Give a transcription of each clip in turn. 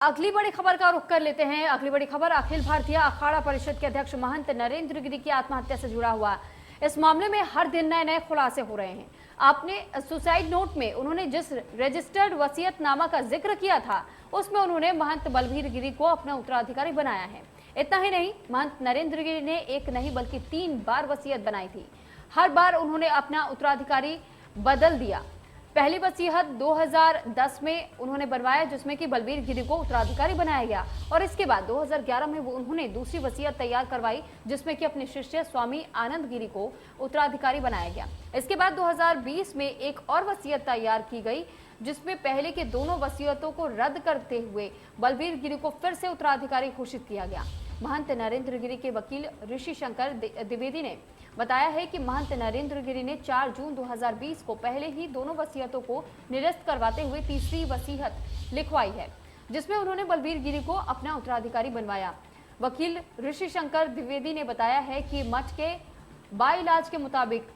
अगली बड़ी खबर का रुख कर लेते हैं। अगली बड़ी खबर अखिल भारतीय अखाड़ा परिषद के अध्यक्ष महंत नरेंद्र गिरि की आत्महत्या से जुड़ा हुआ। इस मामले में हर दिन नए नए खुलासे हो रहे हैं। आपने सुसाइड नोट में उन्होंने जिस रजिस्टर्ड वसीयतनामा का जिक्र किया था, उसमें उन्होंने महंत बलबीर गिरि को अपना उत्तराधिकारी बनाया है। इतना ही नहीं, महंत नरेंद्र गिरि ने एक नहीं बल्कि 3 बार वसीयत बनाई थी। हर बार उन्होंने अपना उत्तराधिकारी बदल दिया। पहली वसीयत 2010 में उन्होंने बनवाया, जिसमें कि बलबीर गिरि को उत्तराधिकारी बनाया गया, और इसके बाद 2011 में वो उन्होंने दूसरी वसीयत तैयार करवाई, जिसमें कि अपने शिष्य स्वामी आनंद गिरि को उत्तराधिकारी बनाया गया। इसके बाद 2020 में एक और वसीयत तैयार की गई, जिसमें पहले के दोनों वसीयतों को रद्द करते हुए बलबीर गिरि को फिर से उत्तराधिकारी घोषित किया गया। महंत नरेंद्र गिरि के वकील ऋषि शंकर द्विवेदी ने बताया है कि महंत नरेंद्र गिरि ने 4 जून 2020 को पहले ही दोनों वसीयतों को निरस्त करवाते हुए तीसरी वसीयत लिखवाई है, जिसमें उन्होंने बलबीर गिरि को अपना उत्तराधिकारी बनवाया। वकील ऋषि शंकर द्विवेदी ने बताया है कि मठ के बाइलाज के मुताबिक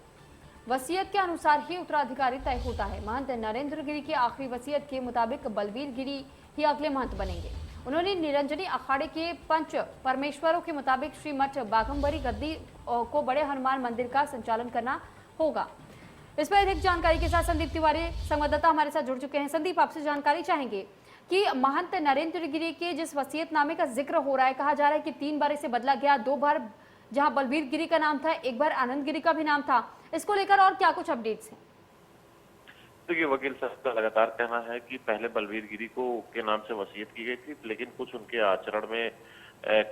वसीयत के अनुसार ही उत्तराधिकारी तय होता है। महंत नरेंद्र गिरि की आखिरी वसीयत के मुताबिक बलबीर गिरि ही अगले महंत बनेंगे। उन्होंने निरंजनी अखाड़े के पंच परमेश्वरों के मुताबिक श्री मठ बाघंबरी गद्दी को बड़े हनुमान मंदिर का संचालन करना होगा। इस पर अधिक जानकारी के साथ संदीप तिवारी संवाददाता हमारे साथ जुड़ चुके हैं। संदीप, आपसे जानकारी चाहेंगे कि महंत नरेंद्र गिरि के जिस वसीयतनामे का जिक्र हो रहा है, कहा जा रहा है कि 3 बार इसे बदला गया, 2 बार जहां बलबीर गिरि का नाम था, 1 बार आनंद गिरि का भी नाम था। इसको लेकर और क्या कुछ अपडेट्स हैं? देखिए, वकील साहब का लगातार कहना है कि पहले बलबीर गिरि को के नाम से वसीयत की गई थी, लेकिन कुछ उनके आचरण में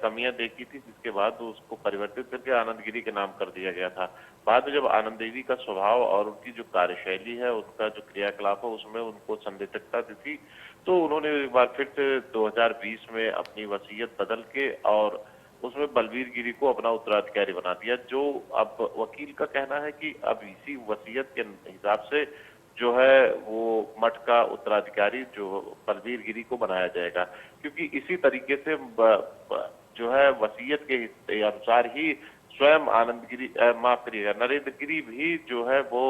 कमियां देखी थी, जिसके बाद उसको परिवर्तित करके आनंद गिरि के नाम कर दिया गया था। बाद में जब आनंद गिरि का स्वभाव और उनकी जो कार्यशैली है, उनका जो क्रियाकलाप है, उसमें उनको संदिग्धता थी, तो उन्होंने एक बार फिर से 2020 में अपनी वसीयत बदल के और उसमें बलबीर गिरि को अपना उत्तराधिकारी बना दिया। जो अब वकील का कहना है कि अब इसी वसीयत के हिसाब से जो है वो मठ का उत्तराधिकारी जो बलबीर गिरि को बनाया जाएगा, क्योंकि इसी तरीके से जो है वसीयत के अनुसार ही स्वयं आनंद गिरि माफ करिएगा नरेंद्र गिरि भी जो है वो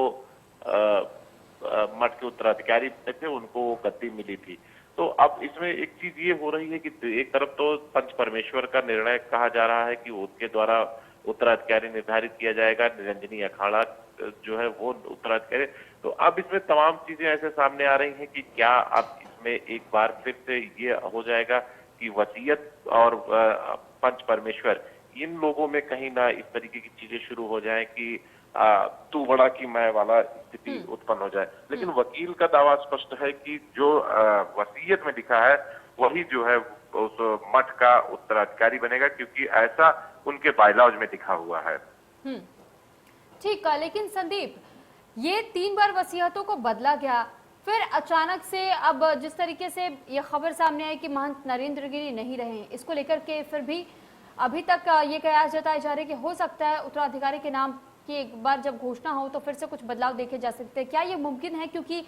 मठ के उत्तराधिकारी थे, उनको गद्दी मिली थी। तो अब इसमें एक चीज ये हो रही है कि एक तरफ तो पंच परमेश्वर का निर्णय कहा जा रहा है कि उनके द्वारा उत्तराधिकारी निर्धारित किया जाएगा, निरंजनी अखाड़ा जो है वो उत्तराधिकारी। तो अब इसमें तमाम चीजें ऐसे सामने आ रही हैं कि क्या अब इसमें एक बार फिर से ये हो जाएगा कि वसीयत और पंच परमेश्वर इन लोगों में कहीं ना इस तरीके की चीजें शुरू हो जाएं कि तू बड़ा कि मैं वाला स्थिति उत्पन्न हो जाए। लेकिन वकील का दावा स्पष्ट है कि जो वसीयत में लिखा है वही जो है उस मठ का उत्तराधिकारी बनेगा, क्योंकि ऐसा उनके बायलॉज में लिखा हुआ है। ठीक है, लेकिन संदीप, ये 3 बार वसीयतों को बदला गया, फिर अचानक से अब जिस तरीके से ये खबर सामने आई कि महंत नरेंद्र गिरि नहीं रहे, इसको लेकर के फिर भी अभी तक ये कयास जताए जा रहे कि हो सकता है उत्तराधिकारी के नाम की एक बार जब घोषणा हो तो फिर से कुछ बदलाव देखे जा सकते हैं। क्या ये मुमकिन है? क्योंकि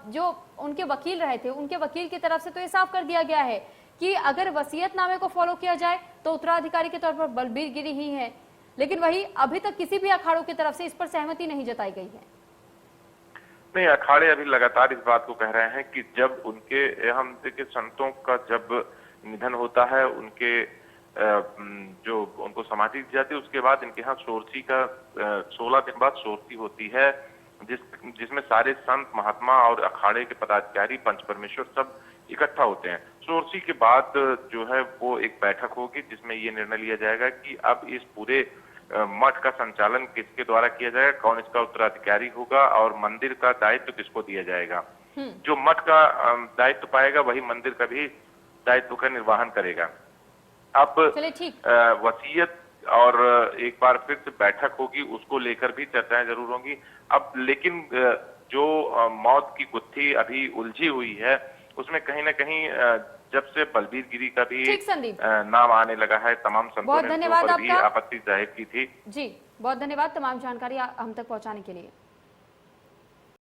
जो उनके वकील रहे थे, उनके वकील की तरफ से तो ये साफ कर दिया गया है कि अगर वसीयतनामे को फॉलो किया जाए तो उत्तराधिकारी के तौर पर बलबीर गिरि ही है, लेकिन वही अभी तक किसी भी अखाड़ों की तरफ से इस पर सहमति नहीं जताई गई है। नहीं, अखाड़े अभी लगातार इस बात को कह रहे हैं कि जब उनके हम देखिए संतों का जब निधन होता है, उनके जो उनको समाधि दी जाती है, उसके बाद इनके यहाँ सोरसी का 16 दिन बाद सोरसी होती है, जिसमें सारे संत महात्मा और अखाड़े के पदाधिकारी पंच परमेश्वर सब इकट्ठा होते हैं। सोरसी के बाद जो है वो एक बैठक होगी जिसमें ये निर्णय लिया जाएगा कि अब इस पूरे मठ का संचालन किसके द्वारा किया जाएगा, कौन इसका उत्तराधिकारी होगा और मंदिर का दायित्व किसको दिया जाएगा। जो मठ का दायित्व पाएगा वही मंदिर का भी दायित्व का निर्वहन करेगा। अब वसीयत और एक बार फिर से बैठक होगी, उसको लेकर भी चर्चाएं जरूर होंगी। अब लेकिन जो मौत की गुत्थी अभी उलझी हुई है, उसमें कहीं ना कहीं जब से बलबीर गिरि का भी नाम आने लगा है, तमाम संतों ने उस पर भी आपत्ति जाहिर की थी। जी, बहुत धन्यवाद तमाम जानकारी हम तक पहुंचाने के लिए।